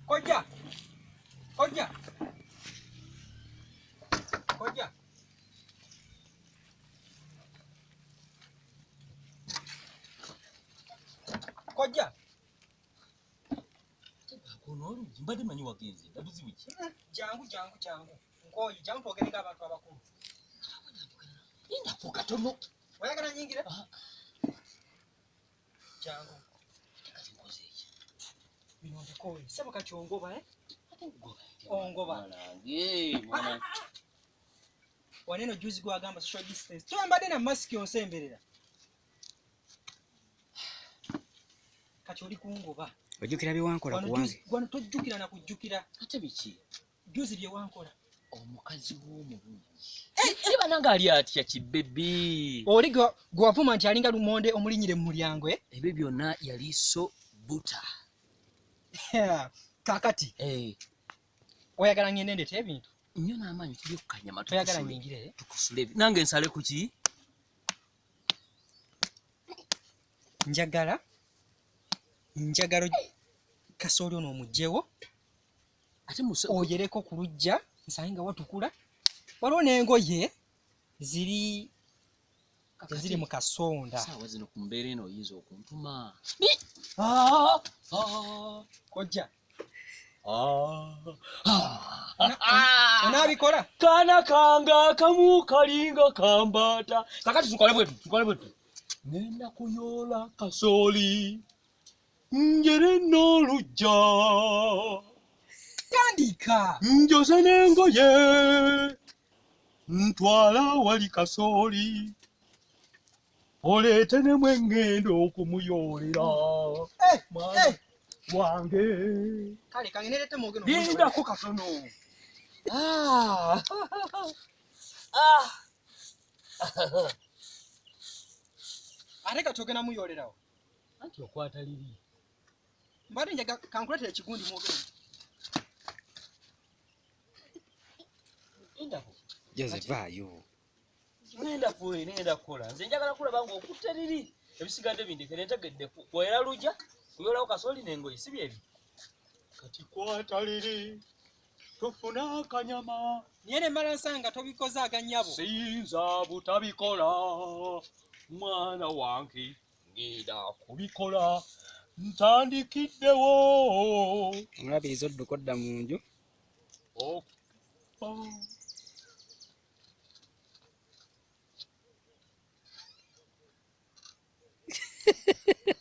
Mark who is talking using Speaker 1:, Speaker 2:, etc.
Speaker 1: Kojja. Kojja. Kojja. Kojja.
Speaker 2: Kono mbadde manyi wagenze ndabuzibu ki?
Speaker 1: Jangu. Nkoyi jangu twogereko abantu abakulu.
Speaker 2: Indapo katono.
Speaker 1: Oyagala nyingire? Jangu.
Speaker 2: Kati nkoze ki?
Speaker 1: Bino ndikoyi. Sebo kati ongoba
Speaker 2: Ate ngoba.
Speaker 1: Ongoba.
Speaker 2: Mwana.
Speaker 1: Waneno juzi gwagamba social distance. Tuyambadde na mask onsemberera. Kati oli kungoba.
Speaker 3: Ojjukira bye wankola kuwanze.
Speaker 1: Gwano tojjukira na kujjukira.
Speaker 2: Ate biki?
Speaker 1: Juzi bye wankola.
Speaker 2: Omukazi w'omulungi. Niba nanga ali atya kibbebi.
Speaker 1: Oli gwavuma nti alinga lumonde omulinyire mu mulyango
Speaker 2: Ebyo byonna yali so buta.
Speaker 1: Kakati. Oyagala ngende ndete ebintu.
Speaker 2: Nnyo n'amaanyi tuli kukanyama
Speaker 1: oyagala nyingire
Speaker 2: tukusule. Nange nsale ku ki?
Speaker 1: Njagala kasooli ono omugyewo
Speaker 2: ate muso
Speaker 1: oyereko ku lujja nsayinga watukula waliwo n'engoye ziri mu kasonda
Speaker 2: saawa zino ku mbeera eno oyinza okuntuma
Speaker 1: kojja onabikola
Speaker 2: kaana kanga kamu kalinga kambata kakati tukole bwetu nenda kuyoola kasooli njere n'olujja
Speaker 1: tandika
Speaker 2: njoze n'engoye ntwala wali kasooli oleete ne mwengenda okumuyoolera wange
Speaker 1: kale kangenerete mwogeno
Speaker 2: lindako katono
Speaker 1: ate katogena muyoolerawo
Speaker 2: anti okwata liri
Speaker 1: mbadde njaga kankuletera ekigundi mwogeno
Speaker 2: indako
Speaker 3: Joseph vaayo
Speaker 2: nenda kukola nze njagala kulaba ng'okutta liri ebisigadde bindekere ntegedde kwera lujja kuyoolawo kasooli n'engoye si byebi kati kwata liri tofuna akanyama
Speaker 1: niye ne mala nsanga tobikoze aganyabo
Speaker 2: siyinza butabikola mwana wange ngenda kubikola ntandikiddewo
Speaker 3: omulabiriza odduka odda mu nju